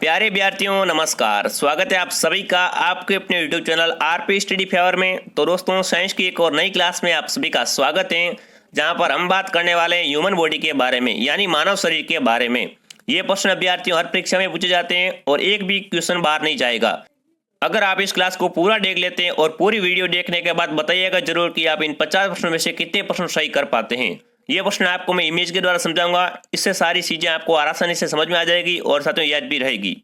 प्यारे विद्यार्थियों नमस्कार। स्वागत है आप सभी का आपके अपने YouTube channel RP study favour में। तो दोस्तों साइंस की एक और नई क्लास में आप सभी का स्वागत है, जहां पर हम बात करने वाले हैं ह्यूमन बॉडी के बारे में, यानी मानव शरीर के बारे में। ये प्रश्न विद्यार्थियों हर परीक्षा में पूछे जाते हैं और एक भी क्वेश्चन बाहर नहीं जाएगा। अगर आप इस क्लास को पूरा देख लेते हैं और पूरी वीडियो देखने के बाद बताइएगा जरूर कि आप इन 50 प्रश्नों में से कितने प्रश्न सही कर पाते हैं। ये प्रश्न आपको मैं इमेज के द्वारा समझाऊंगा, इससे सारी चीजें आपको आसानी से समझ में आ जाएगी और साथियों याद भी रहेगी।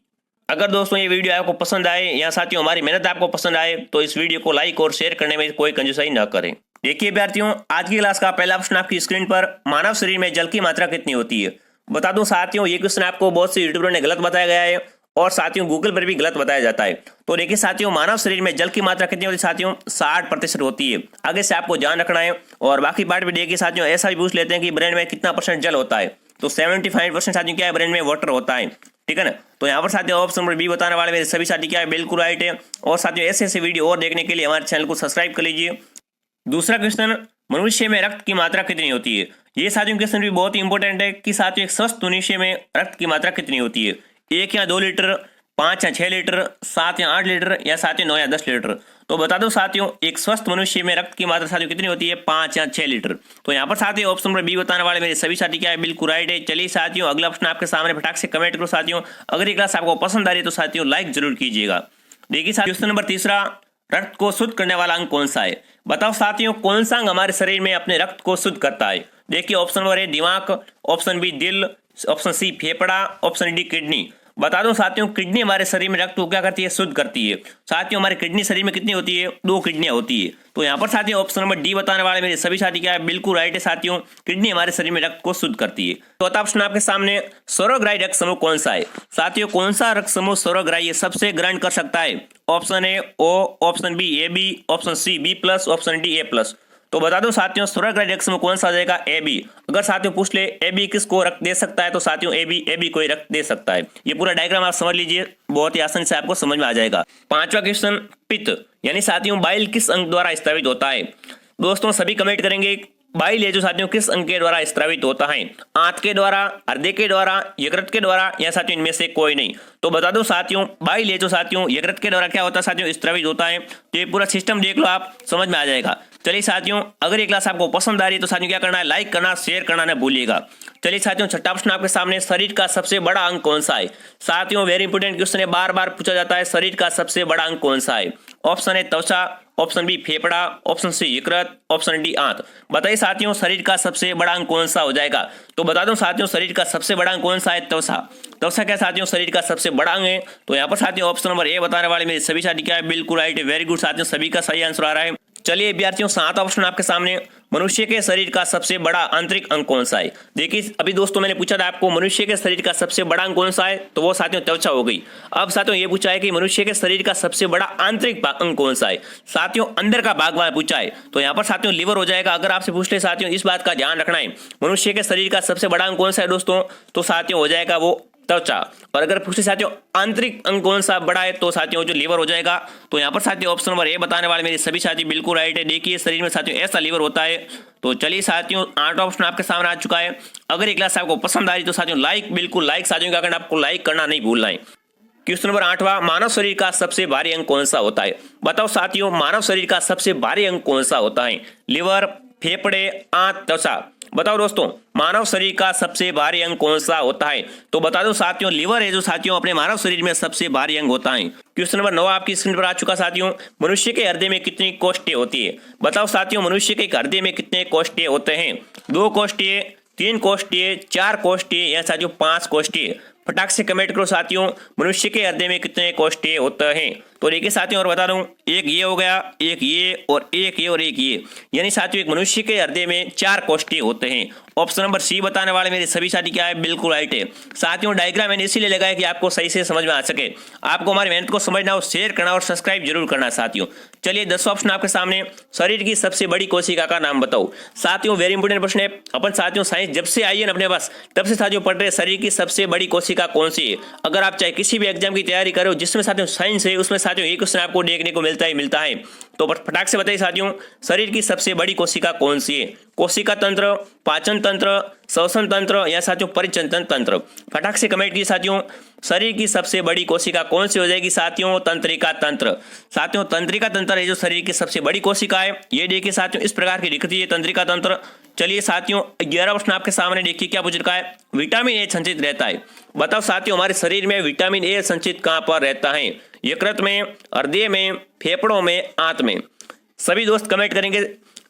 अगर दोस्तों ये वीडियो आपको पसंद आए या साथियों हमारी मेहनत आपको पसंद आए तो इस वीडियो को लाइक और शेयर करने में कोई कंजूसाई न करें। देखिए विद्यार्थियों, आज की क्लास का पहला प्रश्न आपकी स्क्रीन पर, मानव शरीर में जल की मात्रा कितनी होती है। बता दूं साथियों, ये क्वेश्चन आपको बहुत से यूट्यूबरों ने गलत बताया गया है और साथियों गूगल पर भी गलत बताया जाता है। तो देखिए साथियों, मानव शरीर में जल की मात्रा कितनी होती है साथियों, 60% होती है। आगे से आपको ध्यान रखना है। और बाकी पार्ट भी देखिए साथियों, ऐसा भी पूछ लेते हैं कि ब्रेन में कितना % जल होता है, तो 75% साथियों क्या है, ब्रेन में वाटर होता है। ठीक है ना। तो यहाँ पर साथियों ऑप्शन नंबर बी बताने वाले मेरे सभी साथी क्या है, बिल्कुल राइट है। और साथियों ऐसे वीडियो और देखने के लिए हमारे चैनल को सब्सक्राइब कर लीजिए। दूसरा क्वेश्चन, मनुष्य में रक्त की मात्रा कितनी होती है। ये साथियों क्वेश्चन भी बहुत ही इंपॉर्टेंट है कि साथियों एक स्वस्थ मनुष्य में रक्त की मात्रा कितनी होती है। 1 या 2 लीटर, 5 या 6 लीटर, 7 या 8 लीटर या साथियों 9 या 10 लीटर। तो बता दो साथियों, एक स्वस्थ मनुष्य में रक्त की मात्रा साथियों कितनी होती है, 5 या 6 लीटर। तो यहाँ पर साथियों ऑप्शन नंबर बी बताने वाले मेरे सभी साथी क्या है, बिल्कुल राइट है। चलिए साथियों अगला प्रश्न आपके सामने, फटाक से कमेंट करो साथियों। अगर ये क्लास आपको पसंद आ रही है तो साथियों लाइक जरूर कीजिएगा। देखिए साथियों क्वेश्चन नंबर तीसरा, रक्त को शुद्ध करने वाला अंग कौन सा है। बताओ साथियों कौन सा अंग हमारे शरीर में अपने रक्त को शुद्ध करता है। देखिए ऑप्शन नंबर ए दिमाग, ऑप्शन बी दिल, ऑप्शन सी फेफड़ा, ऑप्शन डी किडनी। बता दो साथियों, किडनी हमारे शरीर में रक्त को क्या करती है, शुद्ध करती है। साथियों हमारे किडनी शरीर में कितनी होती है, 2 किडनियां होती है। तो यहाँ पर साथियों ऑप्शन नंबर डी बताने वाले मेरे सभी साथी क्या है, बिल्कुल राइट है साथियों, किडनी हमारे शरीर में रक्त को शुद्ध करती है। तो ऑप्शन आपके सामने, सर्वग्राही रक्त समूह कौन सा है। साथियों कौन सा रक्त समूह सर्वग्राही सबसे ग्रहण कर सकता है। Option A O, option B A B, option C B plus, option D A plus. तो बता दो साथियों सर्वग्राही रक्त समूह कौन सा आ जाएगा, ए बी। अगर साथियों पूछ ले ए बी किसको रक्त दे सकता है, तो साथियों ए बी को ही रक्त दे सकता है। ये पूरा डायग्राम आप समझ लीजिए, बहुत ही आसानी से आपको समझ में आ जाएगा। पांचवा क्वेश्चन, पित्त यानी साथियों बाइल किस अंग द्वारा स्त्रावित होता है। दोस्तों सभी कमेंट करेंगे, बाइल है जो साथियों किस अंग के द्वारा स्त्रावित होता है, आंत के द्वारा, हृदय के द्वारा, यकृत के द्वारा या साथियों इनमें से कोई नहीं। तो बता दो साथियों, बाइल है जो साथियों यकृत के द्वारा क्या होता है साथियों, स्त्रावित होता है। तो ये पूरा सिस्टम देख लो, आप समझ में आ जाएगा। चलिए साथियों अगर ये क्लास आपको पसंद आ रही है तो साथियों क्या करना है, लाइक करना, शेयर करना न भूलिएगा। चलिए साथियों छठा प्रश्न आपके सामने, शरीर का सबसे बड़ा अंग कौन सा है। साथियों वेरी इंपोर्टेंट क्वेश्चन है, बार बार पूछा जाता है, शरीर का सबसे बड़ा अंग कौन सा है। ऑप्शन है त्वचा, ऑप्शन बी फेफड़ा, ऑप्शन सी यकृत, ऑप्शन डी आंत। बताइए साथियों शरीर का सबसे बड़ा अंग कौन सा हो जाएगा। तो बता दो साथियों शरीर का सबसे बड़ा अंग कौन सा है, त्वचा। त्वचा क्या साथियों शरीर का सबसे बड़ा अंग है। तो यहाँ पर साथियों ऑप्शन नंबर ए बताने वाले मेरे सभी साथी क्या है, बिल्कुल राइट है, वेरी गुड साथियों, सभी का सही आंसर आ रहा है। चलिए विद्यार्थियों सातवां प्रश्न आपके सामने, मनुष्य के शरीर का सबसे बड़ा आंतरिक अंग कौन सा है। देखिए अभी दोस्तों मैंने पूछा था आपको मनुष्य के शरीर का सबसे बड़ा अंग कौन सा है, तो वो साथियों त्वचा हो गई। अब साथियों ये पूछा है कि मनुष्य के शरीर का सबसे बड़ा आंतरिक अंग कौन सा है। साथियों अंदर का भाग वाला पूछा है, तो यहाँ पर साथियों लिवर हो जाएगा। अगर आपसे पूछ ले साथियों, इस बात का ध्यान रखना है, मनुष्य के शरीर का सबसे बड़ा अंग कौन सा है दोस्तों, तो साथियों हो जाएगा वो त्वचा। और अगर पूछे साथियों आंतरिक अंग कौन सा बड़ा है, तो साथियों जो लीवर हो जाएगा। तो यहाँ पर साथियों ऑप्शन नंबर ए बताने वाले मेरे सभी साथी बिल्कुल राइट है। देखिए शरीर में साथियों ऐसा लीवर होता है। तो चलिए साथियों 8वां ऑप्शन आपके सामने आ चुका है। अगर ये क्लास आपको पसंद आ रही तो साथियों लाइक, बिल्कुल लाइक साथियों क्या करना, आपको लाइक करना नहीं भूलना है। क्वेश्चन नंबर 8वां, मानव शरीर का सबसे भारी अंग कौन सा होता है। बताओ साथियों मानव शरीर का सबसे भारी अंग कौन सा होता है, लिवर, फेफड़े, आंत, त्वचा। बताओ दोस्तों मानव शरीर का सबसे भारी अंग कौन सा होता है। तो बता दो साथियों लिवर है जो साथियों अपने मानव शरीर में सबसे भारी अंग होता है। क्वेश्चन नंबर 9 आपकी स्क्रीन पर आ चुका साथियों, मनुष्य के हृदय में कितनी कोष्ठे होती है। बताओ साथियों मनुष्य के हृदय में कितने कोष्ठे होते हैं, 2 कोष्ठे, 3 कोष्ठे, 4 कोष्ठे या साथियों 5 कोष्ठे। फटाक से कमेंट करो साथियों, मनुष्य के हृदय में कितने कोष्ठे होते हैं। तो देखिए साथियों और बता दूं, एक ये हो गया, एक ये और एक ये और एक ये, यानी साथियों एक मनुष्य के हृदय में 4 कोष्ठे होते हैं। ऑप्शन नंबर सी बताने वाले मेरे सभी साथी क्या है, बिल्कुल राइट है। साथियों डायग्राम मैंने इसीलिए लगाया कि आपको सही से समझ में आ सके, आपको हमारी मेहनत को समझना हो, शेयर करना और सब्सक्राइब जरूर करना साथियों। चलिए 10वां ऑप्शन आपके सामने, शरीर की सबसे बड़ी कोशिका का नाम बताओ। साथियों वेरी इंपोर्टेंट प्रश्न है, अपन साथियों साइंस जब से आई है ना अपने पास तब से साथियों पढ़ रहे शरीर की सबसे बड़ी कोशिका कौन सी है। अगर आप चाहे किसी भी एग्जाम की तैयारी करो जिसमें साथियों साइंस है, उसमें साथियों ये क्वेश्चन आपको देखने को मिलता है। तो फटाक से बताइए साथियों, शरीर की सबसे बड़ी कोशिका कौन सी है? कोशिका तंत्र, पाचन तंत्र, श्वसन तंत्र या साथियों परिचंचन तंत्र? फटाक से कमेंट कीजिए साथियों, शरीर की सबसे बड़ी कोशिका कौन सी हो जाएगी? साथियों तंत्रिका तंत्र। साथियों तंत्रिका तंत्र है जो शरीर की सबसे बड़ी कोशिका है। ये देखिए साथियों इस प्रकार की दिखती है तंत्रिका तंत्र। चलिए साथियों 11 प्रश्न आपके सामने देखिए क्या पूछ रखा है। विटामिन ए संचित रहता है। बताओ साथियों हमारे शरीर में विटामिन ए संचित कहां पर रहता है? यकृत में, हृदय में, फेफड़ों में, आंत में? सभी दोस्त कमेंट करेंगे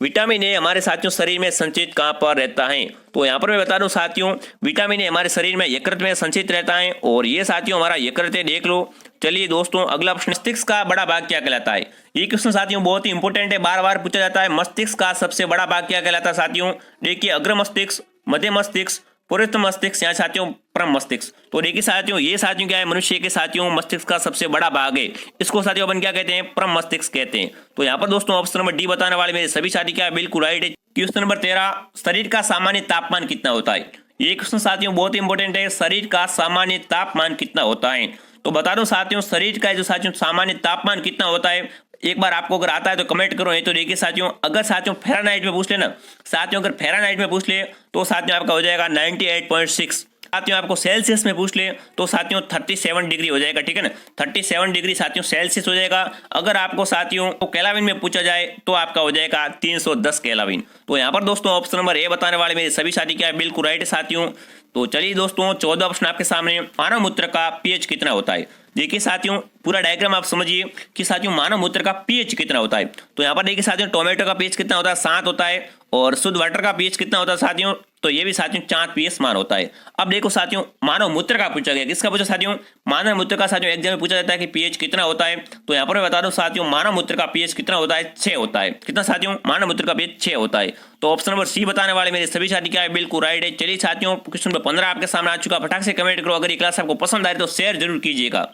विटामिन ए हमारे साथियों शरीर में संचित कहां पर रहता है। तो यहाँ पर मैं बता दूं साथियों विटामिन ए हमारे शरीर में यकृत में संचित रहता है और ये साथियों हमारा यकृत है, देख लो। चलिए दोस्तों अगला प्रश्न, मस्तिष्क का बड़ा भाग क्या कहलाता है? ये क्वेश्चन साथियों बहुत ही इंपॉर्टेंट है, बार बार पूछा जाता है। मस्तिष्क का सबसे बड़ा भाग क्या कहलाता है साथियों? देखिए अग्र मस्तिष्क, मध्य मस्तिष्क, पूर्व मस्तिष्क या साथियों परम मस्तिष्क। तो देखिए साथियों ये साथियों क्या है, मनुष्य के साथियों मस्तिष्क का सबसे बड़ा भाग है। इसको साथियों अपन क्या कहते हैं? परम मस्तिष्क कहते हैं। तो यहाँ पर दोस्तों ऑप्शन नंबर डी बताने वाले मेरे सभी साथी क्या है? बिल्कुल राइट है। क्वेश्चन नंबर 13, शरीर का सामान्य तापमान कितना होता है? ये क्वेश्चन साथियों बहुत इंपॉर्टेंट है। शरीर का सामान्य तापमान कितना होता है? तो बता दो साथियों शरीर का जो साथियों सामान्य तापमान कितना होता है, एक बार आपको अगर आता है तो कमेंट करो। ये तो देखिए साथियों अगर साथियों फ़ारेनहाइट में पूछ ले ना साथियों, अगर फ़ारेनहाइट में पूछ ले तो साथियों आपका हो जाएगा 98.6। साथियों आपको सेल्सियस में पूछ ले तो साथियों 37 डिग्री हो जाएगा, ठीक है ना। 37 डिग्री साथियों सेल्सियस हो जाएगा। अगर आपको साथियों को केल्विन में पूछा जाए तो आपका हो जाएगा 310 केल्विन। तो यहाँ पर दोस्तों ऑप्शन नंबर ए बताने वाले मेरे सभी साथी क्या है? बिल्कुल राइट है साथियों। तो चलिए दोस्तों 14 प्रश्न आपके सामने, मानव मूत्र का पीएच कितना होता है? देखिए साथियों पूरा डायग्राम आप समझिए कि साथियों मानव मूत्र का पीएच कितना होता है। तो यहाँ पर देखिए साथियों टोमेटो का पीएच कितना होता है? 7 होता है। और शुद्ध वाटर का पीएच कितना होता है साथियों? तो ये भी साथियों 4 पीएच मान होता है। अब देखो साथियों मानव मूत्र का पूछा गया, किसका पूछा साथियों? मानव मूत्र का साथियों एग्जाम में पूछा जाता है कि पीएच कितना होता है। तो यहाँ पर मैं बता दूं साथियों मानव मूत्र का पीएच कितना होता है? 6 होता है। कितना साथियों? मानव मूत्र का पीएच 6 होता है। तो ऑप्शन नंबर सी बताने वाले मेरे सभी साथी क्या है? बिल्कुल राइट है। चलिए साथियों क्वेश्चन नंबर 15 आपके सामने आ चुका, फटाक से कमेंट करो। अगर ये क्लास आपको पसंद आए तो शेयर जरूर कीजिएगा।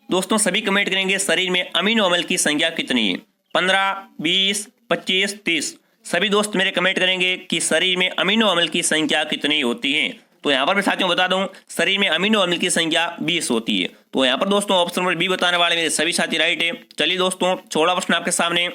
दोस्तों सभी कमेंट करेंगे शरीर में अमीनो अम्ल की संख्या कितनी है? 15, 20, 25, 30? सभी दोस्त मेरे कमेंट करेंगे कि शरीर में अमीनो अम्ल की संख्या कितनी होती है। तो यहाँ पर मैं साथियों बता दूं शरीर में अमीनो अम्ल की संख्या 20 होती है। तो यहाँ पर दोस्तों ऑप्शन नंबर बी बताने वाले मेरे सभी साथी राइट है। चलिए दोस्तों 16 प्रश्न आपके सामने,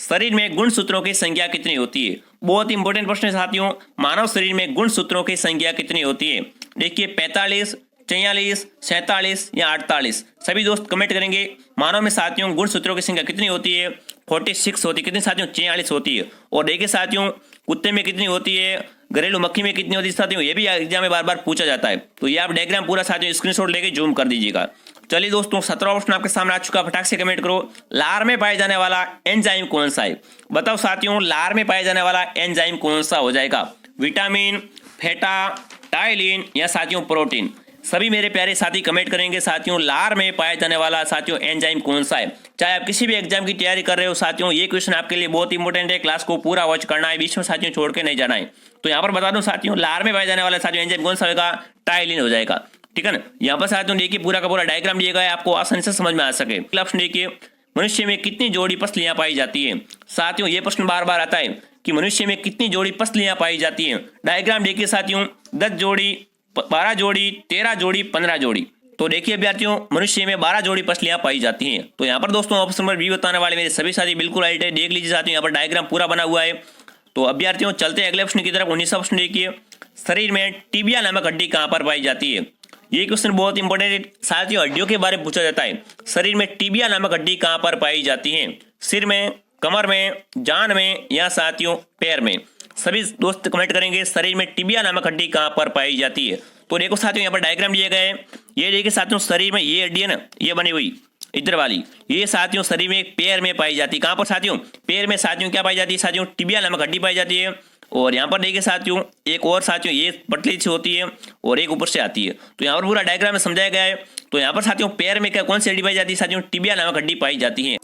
शरीर में गुणसूत्रों की संख्या कितनी होती है? बहुत इंपॉर्टेंट प्रश्न है साथियों, मानव शरीर में गुणसूत्रों की संख्या कितनी होती है? देखिए 45, 44, 47 या 48? सभी दोस्त कमेंट करेंगे मानव में साथियों गुणसूत्रों की संख्या कितनी होती है? 46 होती है। कितनी साथियों? 46 होती है। और देखिए साथियों कुत्ते में कितनी होती है? घरेलू मक्खी में कितनी होती है साथियों? ये भी एग्जाम में बार बार पूछा जाता है। तो ये आप डायग्राम पूरा साथियों स्क्रीनशॉट लेके जूम कर दीजिएगा। चलिए दोस्तों 17 प्रश्न आपके सामने आ चुका, फटाक से कमेंट करो। लार में पाया जाने वाला एंजाइम कौन सा है? बताओ साथियों लार में पाया जाने वाला एंजाइम कौन सा हो जाएगा? विटामिन, फेटा, टाइलिन या साथियों प्रोटीन? सभी मेरे प्यारे साथी कमेंट करेंगे साथियों लार में पाया जाने वाला साथियों एंजाइम कौन सा है। चाहे आप किसी भी एग्जाम की तैयारी कर रहे हो साथियों, ये क्वेश्चन आपके लिए बहुत इंपॉर्टेंट है। क्लास को पूरा वॉच करना है, बीच में साथियों छोड़ के नहीं जाना है। तो यहाँ पर बता दूं साथियों लार में पाया जाने वाला साथियों एंजाइम कौन सा होगा? टाइलिन हो जाएगा, ठीक है ना। यहाँ पर साथियों देखिए पूरा का पूरा डायग्राम दिया गया है, आपको आसानी से समझ में आ सके। ऑप्शन देखिए मनुष्य में कितनी जोड़ी पसलियां पाई जाती है? साथियों ये प्रश्न बार बार आता है कि मनुष्य में कितनी जोड़ी पसलियां पाई जाती है। डायग्राम देखिए साथियों 10 जोड़ी, 12 जोड़ी, 13 जोड़ी, 15 जोड़ी। तो देखिए अभ्यर्थियों मनुष्य में 12 जोड़ी पसलियां पाई जाती हैं। तो यहाँ पर दोस्तों ऑप्शन नंबर बी बताने वाले मेरे सभी साथी बिल्कुल राइट है। देख लीजिए साथियों यहाँ पर डायग्राम पूरा बना हुआ है। तो अभ्यर्थियों चलते हैं अगले प्रश्न की तरफ। 19वां प्रश्न देखिए, शरीर में टिबिया नामक हड्डी कहाँ पर पाई जाती है? ये क्वेश्चन बहुत इंपॉर्टेंट है साथियों, हड्डियों के बारे में पूछा जाता है। शरीर में टिबिया नामक हड्डी कहाँ पर पाई जाती है? सिर में, कमर में, जान में या साथियों पैर में? सभी दोस्त कमेंट करेंगे शरीर में टिबिया नामक हड्डी कहाँ पर पाई जाती है। तो देखो साथियों यहाँ पर डायग्राम दिए गए हैं। ये देखिए साथियों शरीर में ये हड्डी है ना, ये बनी हुई इधर वाली, ये साथियों शरीर में पैर में पाई जाती है। कहाँ पर साथियों? पैर में साथियों क्या पाई जाती है? साथियों टिबिया नामक हड्डी पाई जाती है। और यहाँ पर देखिए साथियों एक और साथियों ये पतली सी होती है और एक ऊपर से आती है। तो यहाँ पर पूरा डायग्राम में समझाया गया है। तो यहाँ पर साथियों पैर में क्या कौन सी हड्डी पाई जाती है? साथियों टिबिया नामक हड्डी पाई जाती है।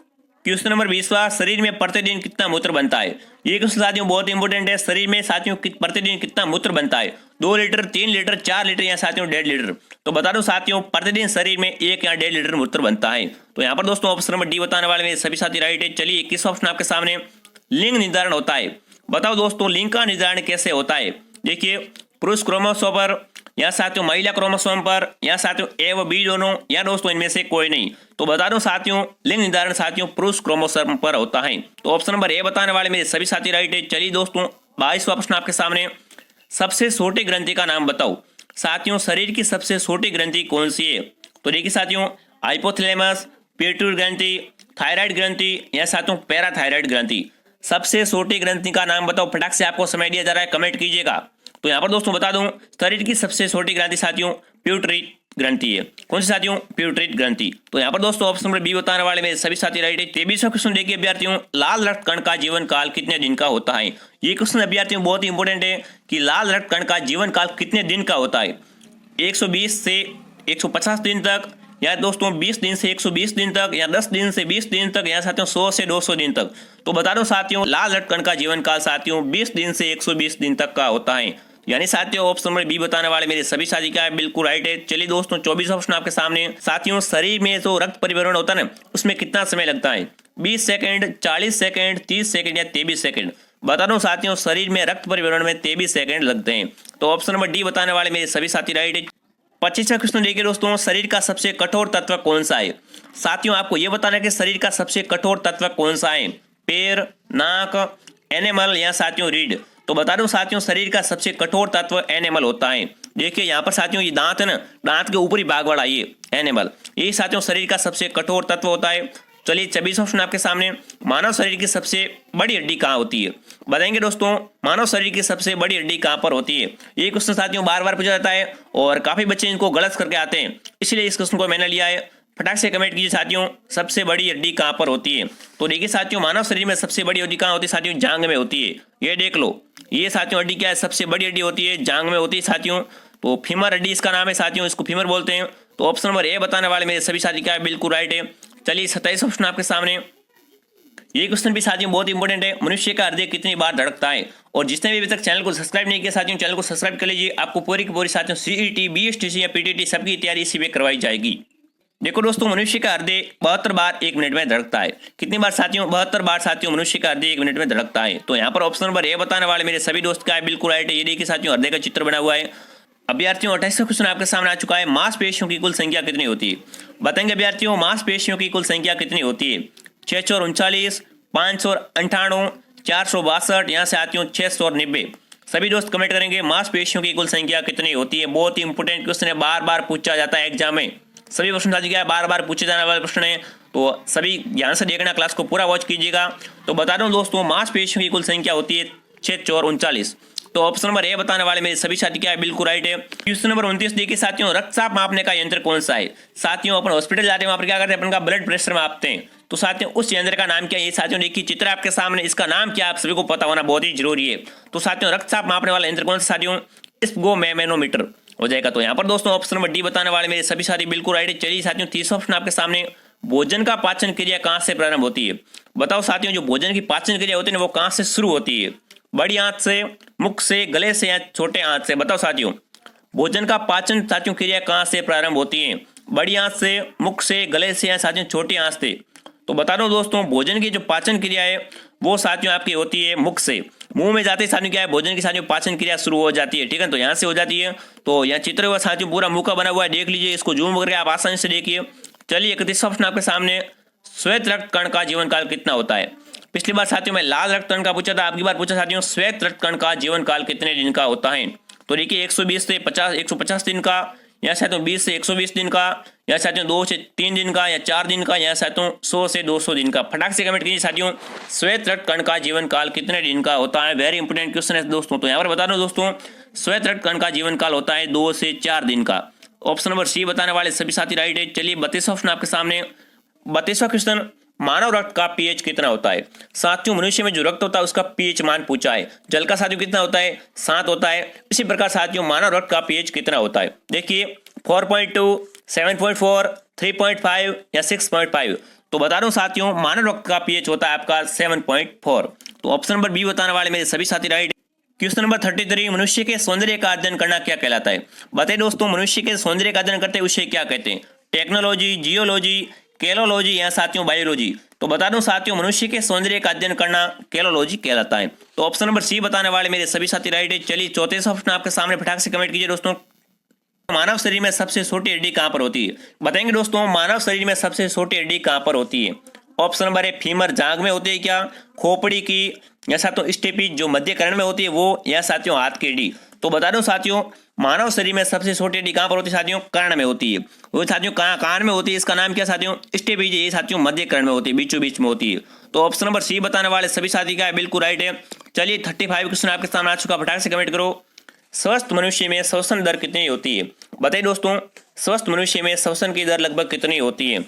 क्वेश्चन नंबर 20वां, शरीर में प्रतिदिन कितना मूत्र बनता है? ये क्वेश्चन साथियों बहुत इंपॉर्टेंट है। शरीर में साथियों प्रतिदिन कितना मूत्र बनता है? 2 लीटर, 3 लीटर, 4 लीटर या साथियों 1.5 लीटर? तो बता दो साथियों प्रतिदिन शरीर में 1 या 1.5 लीटर मूत्र बनता है। तो यहाँ पर दोस्तों ऑप्शन नंबर डी बताने वाले मेरे सभी साथी राइट है। चलिए 21वां ऑप्शन आपके सामने, लिंग निर्धारण होता है। बताओ दोस्तों लिंग का निर्धारण कैसे होता है? देखिए पुरुष क्रोमोसोम पर या साथियों महिला क्रोमोसोम पर, या साथियों ए व बी दोनों, या दोस्तों इनमें से कोई नहीं। तो बता दूं साथियों लिंग निर्धारण साथियों पुरुष क्रोमोसोम पर होता है। तो ऑप्शन नंबर ए बताने वाले मेरे सभी साथी राइट है। चलिए दोस्तों 22वां प्रश्न आपके सामने, सबसे छोटी ग्रंथि का नाम बताओ। साथियों शरीर की सबसे छोटी ग्रंथि कौन सी है? तो देखिए साथियों हाइपोथैलेमस, पिट्यूटरी ग्रंथि, थायराइड ग्रंथि, या साथियों पैराथायराइड ग्रंथि। सबसे छोटी ग्रंथि का नाम बताओ, फटाक से आपको समय दिया जा रहा है, कमेंट कीजिएगा। तो यहाँ पर दोस्तों बता दूं शरीर की सबसे छोटी ग्रंथि साथियों पिट्यूटरी ग्रंथि है। कौन सी साथियों? पिट्यूटरी ग्रंथि। तो यहाँ पर दोस्तों ऑप्शन नंबर बी बताने वाले मेरे सभी साथी राइट है। 23वां क्वेश्चन देखिए अभ्यार्थियों, लाल रक्त कण का जीवन काल कितने दिन का होता है? ये क्वेश्चन अभ्यार्थियों बहुत ही इंपॉर्टेंट है कि लाल रक्त कण का जीवन काल कितने दिन का होता है? 120 से 150 दिन तक, या दोस्तों 20 दिन से 120 दिन तक, या 10 दिन से 20 दिन तक, या साथियों 100 से 200 दिन तक। तो बता दो साथियों लाल रक्त कण का जीवन काल साथियों 20 दिन से 120 दिन तक का होता है। यानी साथियों ऑप्शन नंबर बी बताने वाले मेरे सभी साथी क्या है, बिल्कुल राइट है। चलिए दोस्तों 24 ऑप्शन आपके सामने, साथियों शरीर में जो रक्त परिवहन होता है ना उसमें कितना समय लगता है? 20 सेकंड, 40 सेकंड, 30 सेकंड, या 23 सेकंड। बता दो साथियों शरीर में रक्त परिवहन में 23 सेकंड लगते हैं। तो ऑप्शन नंबर डी बताने वाले मेरे सभी साथी राइट है। 25वां क्वेश्चन देखिए दोस्तों, शरीर का सबसे कठोर तत्व कौन सा है? साथियों आपको यह बताना है कि शरीर का सबसे कठोर तत्व कौन सा है? पैर, नाक, एनिमल, या साथियों रीढ़। तो बता दूं साथियों शरीर का सबसे कठोर तत्व एनिमल होता है। देखिए यहाँ पर साथियों ये दांत है ना, दांत के ऊपरी भाग वाला ये एनिमल, यही साथियों शरीर का सबसे कठोर तत्व होता है। चलिए 26 ऑप्शन आपके सामने, मानव शरीर की सबसे बड़ी हड्डी कहाँ होती है? बताएंगे दोस्तों मानव शरीर की सबसे बड़ी हड्डी कहाँ पर होती है? ये क्वेश्चन साथियों बार बार पूछा जाता है और काफी बच्चे इनको गलत करके आते हैं, इसलिए इस क्वेश्चन को मैंने लिया है। फटाक से कमेंट कीजिए साथियों सबसे बड़ी हड्डी कहाँ पर होती है? तो देखिए साथियों मानव शरीर में सबसे बड़ी हड्डी कहाँ होती है साथियों? जांग में होती है। ये देख लो, ये साथियों हड्डी क्या है? सबसे बड़ी हड्डी होती है, जांग में होती है साथियों। तो फीमर हड्डी इसका नाम है साथियों, इसको फीमर बोलते हैं। तो ऑप्शन नंबर ए बताने वाले मेरे सभी साथी क्या है, बिल्कुल राइट है। चलिए 27 ऑप्शन आपके सामने, ये क्वेश्चन भी साथियों बहुत इंपॉर्टेंट है। मनुष्य का हृदय कितनी बार धड़कता है? और जिसने भी अभी तक चैनल को सब्सक्राइब नहीं किया साथियों चैनल को सब्सक्राइब कर लीजिए। आपको पूरी की पूरी साथियों सीईटी, बीएसटीसी या पीटीटी सबकी तैयारी इसी में करवाई जाएगी। देखो दोस्तों मनुष्य का हृदय 72 बार 1 मिनट में धड़कता है। कितनी बार साथियों? 72 बार साथियों मनुष्य का हृदय 1 मिनट में धड़कता है। तो यहाँ पर ऑप्शन नंबर ए बताने वाले मेरे सभी दोस्त का है, बिल्कुल राइट है। ये देखिए साथियों हृदय का चित्र बना हुआ है। अभ्यर्थियों 28वां क्वेश्चन आपके सामने आ चुका है, मांसपेशियों की कुल संख्या कितनी होती है? बताएंगे अभ्यर्थियों मांसपेशियों की कुल संख्या कितनी होती है? 639, 598, 462, या साथियों 690। सभी दोस्त कमेंट करेंगे मांसपेशियों की कुल संख्या कितनी होती है। बहुत ही इंपोर्टेंट क्वेश्चन है, बार बार पूछा जाता है एग्जाम में। सभी प्रश्न साथी क्या है, बार बार पूछे जाने वाले प्रश्न है, तो सभी ध्यान से देखना, क्लास को पूरा वॉच कीजिएगा। तो बता दूं दोस्तों मांसपेशियों की कुल संख्या होती है 639। तो ऑप्शन नंबर ए बताने वाले मेरे सभी साथी क्या है, बिल्कुल राइट है। क्वेश्चन नंबर 29 देखिए साथियों, रक्तचाप मापने का यंत्र कौन सा है? साथियों अपन हॉस्पिटल जाते हैं, वहां पर क्या करते हैं, अपन का ब्लड प्रेशर मापते हैं। तो साथियों उस यंत्र का नाम क्या है? ये साथियों देखिए चित्र आपके सामने, इसका नाम क्या आप सभी को पता होना बहुत ही जरूरी है। तो साथियों रक्तचाप मापने वाला यंत्र कौन सा साथियों? स्फिगोमेनोमीटर हो जाएगा। तो यहाँ पर दोस्तों ऑप्शन नंबर डी बताने वाले मेरे सभी साथी बिल्कुल राइट है। चलिए साथियों 30 ऑप्शन आपके सामने, भोजन का पाचन क्रिया कहाँ से प्रारंभ होती है? बताओ साथियों जो भोजन की पाचन क्रिया होती है वो कहाँ से शुरू होती है? बड़ी आंत से, मुख से, गले से, या छोटे आंत से? बताओ साथियों भोजन का पाचन साथियों क्रिया कहाँ से प्रारंभ होती है? बड़ी आंत से, मुख से, गले से, या साथियों छोटी आंत से? तो बता दो दोस्तों भोजन की जो पाचन क्रिया है वो साथियों आपकी होती है मुख से। मुंह में जाते ही साथियों क्या है, भोजन की साथियों पाचन क्रिया शुरू हो जाती है। ठीक है, तो यहाँ से हो जाती है। तो यहाँ चित्र हुआ साथियों पूरा मुंह का बना हुआ है, देख लीजिए, इसको जूम करके आप आसानी से देखिए। चलिए 31 ऑप्शन आपके सामने, श्वेत रक्त कण का जीवन काल कितना होता है? पिछली बार साथियों मैं लाल रक्त कण का पूछा था, आपकी बार पूछा साथियों श्वेत रक्त कण का जीवन काल कितने दिन का होता है? तो देखिए 120 से 150 दिन का, या साथियों 20 से 120 दिन का, या साथियों 2 से 3 दिन का, या 4 दिन का, या साथियों 100 से 200 दिन का। फटाक से कमेंट कीजिए साथियों श्वेत रक्त कण का जीवन काल कितने दिन का होता है? वेरी इंपोर्टेंट क्वेश्चन है दोस्तों। तो यहाँ पर बता दो दोस्तों श्वेत रक्त कण का जीवन काल होता है 2 से 4 दिन का। ऑप्शन नंबर सी बताने वाले सभी साथी राइट है। चलिए 32 ऑप्शन आपके सामने, 32वां क्वेश्चन, मानव रक्त का पीएच कितना होता है? साथियों मनुष्य में जो रक्त होता है उसका पीएच मान पूछा है। जल का साथियों कितना होता है? 7 होता है। इसी प्रकार साथियों मानव रक्त का पीएच कितना होता है? देखिए 4.2, 7.4, 3.5 या 6.5। तो बता दूं साथियों मानव रक्त का पीएच होता है आपका 7.4। तो ऑप्शन नंबर बी बताने वाले मेरे सभी साथी राइट। क्वेश्चन नंबर 33, मनुष्य के सौंदर्य का अध्ययन करना क्या कहलाता है? बताइए दोस्तों मनुष्य के सौंदर्य का अध्ययन करते हैं उसे क्या कहते हैं? टेक्नोलॉजी, जियोलॉजी, कैलोलॉजी, या साथियों बायोलॉजी? तो बता दूं साथियों मनुष्य के सौंदर्य का अध्ययन करना कैलोलॉजी कहलाता है। तो ऑप्शन नंबर सी बताने वाले मेरे सभी साथी राइट है। चलिए 34 ऑप्शन आपके सामने, फटाक से कमेंट कीजिए दोस्तों मानव शरीर में सबसे छोटी हड्डी कहाँ पर होती है? बताएंगे दोस्तों, मानव शरीर में सबसे छोटी हड्डी कहाँ पर होती है? ऑप्शन नंबर ए फीमर, जांघ में होती है क्या? खोपड़ी की, या साथियों स्टेपी जो मध्य कर्ण में होती है वो, या साथियों हाथ की हड्डी? तो बता दूं साथियों, मानव शरीर में सबसे छोटी हड्डी कहाँ पर होती है साथियों? कर्ण में होती है। वो साथियों कहाँ कान में होती है, इसका नाम क्या साथियों? स्टेपी। ये साथियों मध्य कर्ण में होती है, बीचों बीच में होती है। तो ऑप्शन नंबर सी बताने वाले सभी साथी का बिल्कुल राइट है। चलिए 35 क्वेश्चन आपके सामने आ चुका, फटाक से कमेंट करो। स्वस्थ मनुष्य में श्वसन दर कितनी होती है? बताइए दोस्तों, स्वस्थ मनुष्य में श्वसन की दर लगभग कितनी होती है?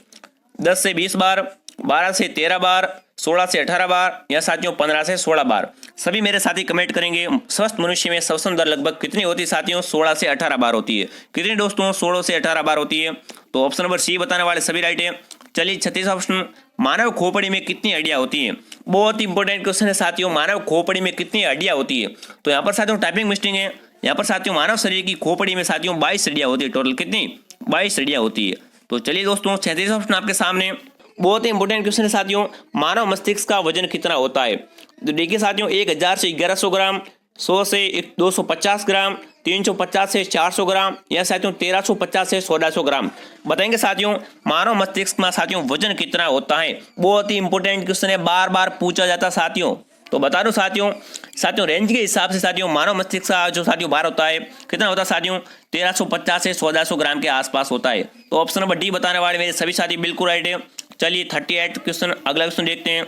10 से 20 बार, 12 से 13 बार, 16 से 18 बार, या साथियों 15 से 16 बार? सभी मेरे साथी कमेंट करेंगे स्वस्थ मनुष्य में श्वसन दर लगभग कितनी होती है साथियों? 16 से 18 बार होती है। कितनी दोस्तों? 16 से 18 बार होती है। तो ऑप्शन नंबर सी बताने वाले सभी राइट है। चलिए 36वां प्रश्न, मानव खोपड़ी में कितनी हड्डियां होती है? बहुत इंपॉर्टेंट क्वेश्चन है साथियों, मानव खोपड़ी में कितनी हड्डियां होती है? तो यहाँ पर साथियों टाइपिंग मिस्टेक है। यहाँ पर साथियों मानव शरीर की खोपड़ी में साथियों 22 हड्डियां होती है। टोटल कितनी? 22 हड्डियां होती है। तो चलिए दोस्तों 37वां प्रश्न आपके सामने, बहुत ही इंपॉर्टेंट क्वेश्चन है साथियों, मानव मस्तिष्क का वजन कितना होता है? तो देखिए साथियों 1000 से 1100 ग्राम, 100 से 250 ग्राम, 350 से 400 ग्राम, या साथियों 1350 से 1400 ग्राम? बताएंगे साथियों मानव मस्तिष्क में साथियों वजन कितना होता है? बहुत ही इंपॉर्टेंट क्वेश्चन है, बार बार पूछा जाता है साथियों। तो बता दो साथियों, रेंज के हिसाब से साथियों मानव मस्तिष्क का जो साथियों भार होता है कितना होता है साथियों? 1350 से 1400 ग्राम के आसपास होता है। तो ऑप्शन नंबर डी बताने वाले मेरे सभी साथी बिल्कुल राइट है। चलिए 38 क्वेश्चन, अगला क्वेश्चन देखते हैं।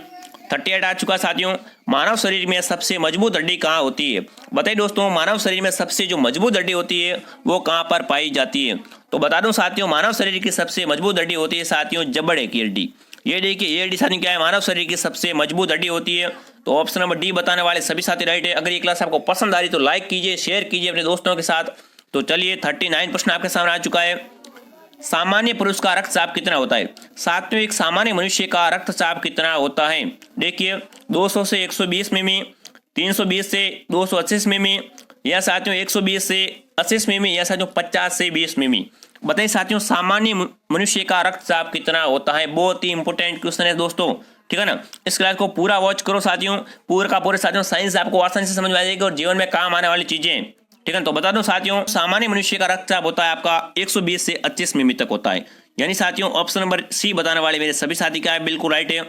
38 आ चुका साथियों, मानव शरीर में सबसे मजबूत हड्डी कहाँ होती है? बताइए दोस्तों, मानव शरीर में सबसे जो मजबूत हड्डी होती है वो कहाँ पर पाई जाती है? तो बता दूं साथियों, मानव शरीर की सबसे मजबूत हड्डी होती है साथियों जबड़े की हड्डी। ये देखिए ये हड्डी साथियों क्या है? मानव शरीर की सबसे मजबूत हड्डी होती है। तो ऑप्शन नंबर डी बताने वाले सभी साथी राइट है। अगर ये क्लास आपको पसंद आ रही तो लाइक कीजिए, शेयर कीजिए अपने दोस्तों के साथ। तो चलिए 39 प्रश्न आपके सामने आ चुका है, सामान्य पुरुष का रक्तचाप कितना होता है? साथियों एक सामान्य मनुष्य का रक्तचाप कितना होता है? देखिए 200 से 120 मिमी, 320 से 280 मिमी, या साथियों 120 से 80 मिमी, या साथियों 50 से 20 मिमी? बताइए साथियों सामान्य मनुष्य का रक्तचाप कितना होता है? बहुत ही इंपॉर्टेंट क्वेश्चन है दोस्तों, ठीक है ना। इस क्लास को पूरा वॉच करो साथियों, पूरा का पूरे साथियों साइंस आपको आसानी से समझ में आ जाएगी और जीवन में काम आने वाली चीजें, ठीक है। तो बता दो साथियों सामान्य मनुष्य का रक्तचाप होता है आपका 120 से 25 मिमी तक होता है। यानी साथियों ऑप्शन नंबर सी बताने वाले मेरे सभी साथी का है बिल्कुल राइट है।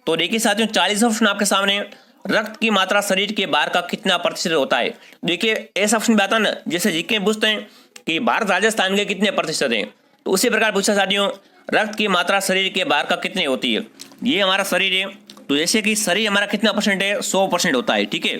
तो देखिए साथियों 40 ऑप्शन आपके सामने, रक्त की मात्रा शरीर के भार का कितना प्रतिशत होता है? देखिए ऐसा ऑप्शन भी आता है ना, जैसे जीके पूछते हैं कि भारत राजस्थान के कितने प्रतिशत है, तो उसी प्रकार पूछा साथियों रक्त की मात्रा शरीर के भार का कितनी होती है? ये हमारा शरीर है, तो जैसे कि शरीर हमारा कितना परसेंट है? 100% होता है, ठीक है।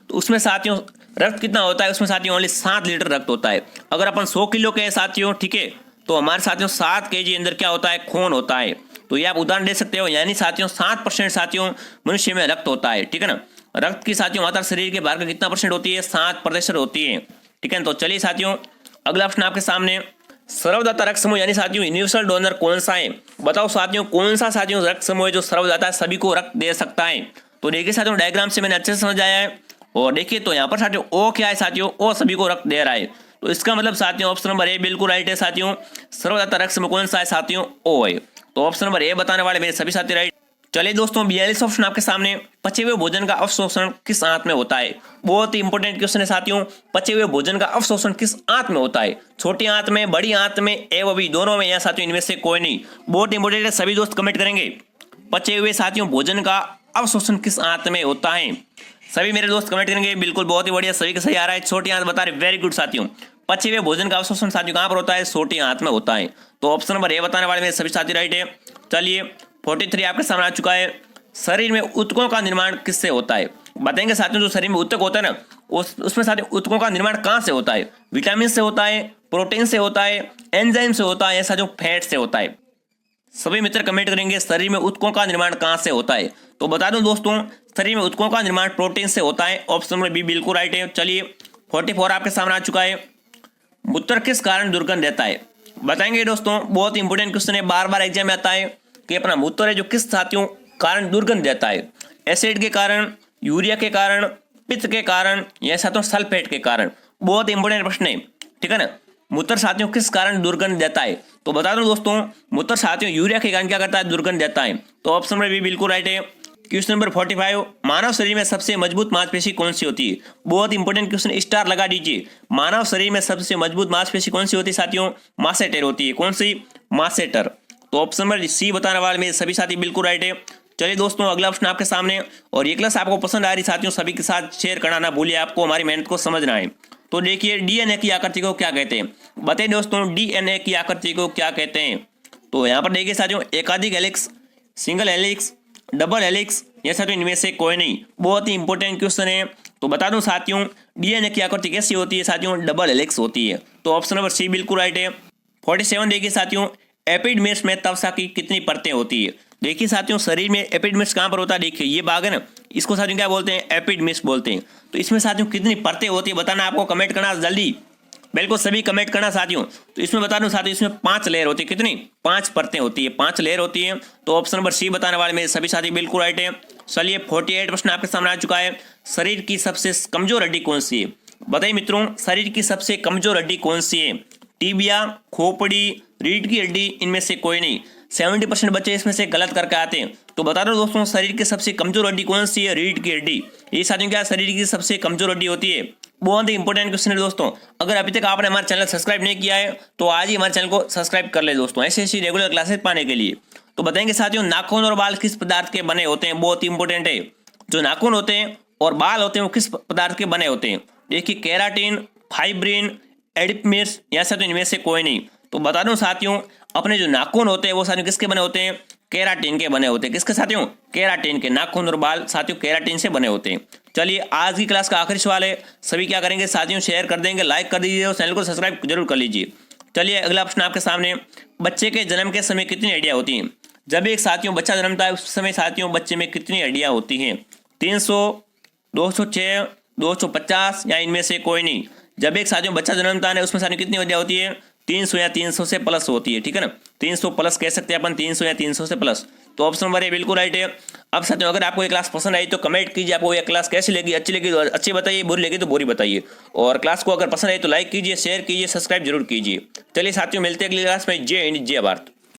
तो उसमें साथियों रक्त कितना होता है? उसमें साथियों ओनली 7 लीटर रक्त होता है। अगर अपन 100 किलो के हैं साथियों, ठीक है, तो हमारे साथियों 7 kg अंदर क्या होता है? खून होता है। तो ये आप उदाहरण दे सकते हो, यानी साथियों 7% साथियों मनुष्य में रक्त होता है, ठीक है ना। रक्त की साथियों मात्रा शरीर के भार का कितना परसेंट होती है? 7% होती है, ठीक है। तो चलिए साथियों अगला प्रश्न आपके सामने, सर्वदाता रक्त समूह यानी साथियों यूनिवर्सल डोनर कौन सा है? बताओ साथियों कौन सा साथियों रक्त समूह है जो सर्वदाता सभी को रक्त दे सकता है? तो देखिए साथियों डायग्राम से मैंने अच्छे से समझ आया है, और देखिए तो यहाँ पर साथियों ओ क्या है साथियों? ओ सभी को रक्त दे रहा है। तो इसका मतलब साथियों ऑप्शन नंबर ए बिल्कुल राइट है साथियों, सर्वदाता रक्त समूह कौन सा है साथियों? ओ है। तो ऑप्शन नंबर ए बताने वाले मेरे सभी साथी राइट। चलिए दोस्तों 42 ऑप्शन आपके सामने, पचे हुए भोजन का अवशोषण किस आंत में होता है? बहुत ही इंपॉर्टेंट क्वेश्चन है साथियों, पचे हुए भोजन का अवशोषण किस आंत में होता है? छोटी आंत में, बड़ी आंत में, एवं भी दोनों में, या साथियों इनमें से कोई नहीं? बहुत इंपॉर्टेंट है, सभी दोस्त कमेंट करेंगे पचे हुए साथियों भोजन का अवशोषण किस आंत में होता है? सभी मेरे दोस्त कमेंट करेंगे बिल्कुल, बहुत ही बढ़िया, सभी का सही आ रहा है। छोटी आंत बता रहे, वेरी गुड साथियों। पचे हुए भोजन का अवशोषण साथियों कहां पर होता है? छोटी आंत में होता है। तो ऑप्शन नंबर ए बताने वाले मेरे सभी साथी राइट है। चलिए 43 आपके सामने आ चुका है, शरीर में ऊतकों का निर्माण किससे होता है? बताएंगे साथियों जो शरीर में ऊतक होता है ना, उसमें साथियों ऊतकों का निर्माण कहां से होता है? विटामिन से होता है, प्रोटीन से होता है, एंजाइम से होता है, या साथियों फैट से होता है? सभी मित्र कमेंट करेंगे शरीर में ऊतकों का निर्माण कहां से होता है? तो बता दूं दोस्तों शरीर में ऊतकों का निर्माण प्रोटीन से होता है। ऑप्शन नंबर बी बिल्कुल राइट है। चलिए 44 आपके सामने आ चुका है, मूत्र किस कारण दुर्गंध देता है? बताएंगे दोस्तों, बहुत इंपोर्टेंट क्वेश्चन है, बार बार एग्जाम में आता है कि अपना मूत्र है जो किस साथियों कारण दुर्गंध देता है? एसिड के कारण, यूरिया के कारण, पित्त के कारण, या साथियों सल्फेट के कारण? बहुत इंपोर्टेंट प्रश्न है, ठीक है ना। मूत्र साथियों किस कारण दुर्गंध देता है? तो बता दूं दोस्तों मूत्र साथियों यूरिया के कारण क्या करता है? दुर्गंध देता है। तो ऑप्शन नंबर बी बिल्कुल राइट है। क्वेश्चन नंबर 45, मानव शरीर में सबसे मजबूत मांसपेशी कौन सी होती है? बहुत इंपॉर्टेंट क्वेश्चन, स्टार लगा दीजिए। मानव शरीर में सबसे मजबूत मांसपेशी कौन सी होती है साथियों? मासेटर होती है। कौन सी? मासेटर। तो ऑप्शन नंबर सी बताने वाले मेरे सभी साथी बिल्कुल राइट है। चलिए दोस्तों, अगला ऑप्शन आपके सामने। और ये क्लास आपको पसंद आ रही साथियों, सभी के साथ शेयर करना ना भूलिए, आपको हमारी मेहनत को समझना है। तो देखिए, डीएनए की आकृति को क्या कहते हैं? बताइए दोस्तों, डीएनए की आकृति को क्या कहते हैं? तो यहाँ पर देखिए साथियों, एकाधिक helix, single helix, double helix, ये साथियों इनमें से कोई नहीं। बहुत ही इंपॉर्टेंट क्वेश्चन है। तो बता दूं साथियों, डीएनए की आकृति कैसी होती है साथियों? डबल हेलिक्स होती है। तो ऑप्शन नंबर सी बिल्कुल राइट है। 47 देखिए साथियों, एपिडर्मिस में तवचा की कितनी परतें होती है? देखिए साथियों, शरीर में एपिडर्मिस कहाँ पर होता है? देखिए ये भाग है ना, इसको साथियों क्या बोलते हैं? एपिडर्मिस बोलते हैं। तो इसमें साथियों कितनी परतें होती है बताना, आपको कमेंट करना जल्दी, बिल्कुल सभी कमेंट करना साथियों। तो इसमें बता दूं साथियों, इसमें 5 लेयर होती है। कितनी? 5 परतें होती है, 5 लेयर होती है। तो ऑप्शन नंबर सी बताने वाले मेरे सभी साथी बिल्कुल राइट है। चलिए 48 प्रश्न आपके सामने आ चुका है। शरीर की सबसे कमजोर हड्डी कौन सी है? बताइए मित्रों, शरीर की सबसे कमजोर हड्डी कौन सी है? टीबिया, खोपड़ी, रीढ़ की हड्डी, इनमें से कोई नहीं। 70% बच्चे इसमें से गलत करके आते हैं। तो बता दो दोस्तों, शरीर की सबसे कमजोर हड्डी कौन सी है? रीढ़ की हड्डी। ये साथियों क्या शरीर की सबसे कमजोर हड्डी होती है? बहुत ही इंपॉर्टेंट क्वेश्चन है दोस्तों। अगर अभी तक आपने हमारा चैनल सब्सक्राइब नहीं किया है तो आज ही हमारे चैनल को सब्सक्राइब कर ले दोस्तों, ऐसी रेगुलर क्लासेस पाने के लिए। तो बताएंगे साथियों, नाखून और बाल किस पदार्थ के बने होते हैं? बहुत ही इंपॉर्टेंट है। जो नाखून होते हैं और बाल होते हैं वो किस पदार्थ के बने होते हैं? देखिए, केराटिन, फाइब्रिन, एडिपमिस, या साथियों इनमें से कोई नहीं। तो बता दूं साथियों, अपने जो नाखून होते हैं वो साथियों किसके बने होते हैं? केराटिन के बने होते हैं। किसके साथियों? केराटिन के। नाखून और बाल साथियों केराटिन से बने होते हैं। चलिए, आज की क्लास का आखिरी सवाल है। सभी क्या करेंगे साथियों? शेयर कर देंगे, लाइक कर दीजिए और चैनल को सब्सक्राइब जरूर कर लीजिए। चलिए, अगला प्रश्न आपके सामने। बच्चे के जन्म के समय कितनी हड्डियां होती हैं? जब एक साथियों बच्चा जन्मता है उस समय साथियों बच्चे में कितनी हड्डियां होती हैं? 300, 206, 250, या इनमें से कोई नहीं। जब एक साथियों बच्चा जन्मता है उसमें साथियों कितनी हड्डियां होती है? 300 या 300 से प्लस होती है। ठीक है ना, 300 प्लस कह सकते हैं अपन, 300 या 300 से प्लस। तो ऑप्शन नंबर ए बिल्कुल राइट है। अब साथियों, अगर आपको ये क्लास पसंद आई तो कमेंट कीजिए, आपको ये क्लास कैसी लगी? अच्छी लगी तो अच्छी बताइए, बुरी लगी तो बुरी बताइए। और क्लास को अगर पसंद आई तो लाइक कीजिए, शेयर कीजिए, सब्सक्राइब जरूर कीजिए। चलिए साथियों, मिलते हैं अगली क्लास में। जय हिंद, जय भारत।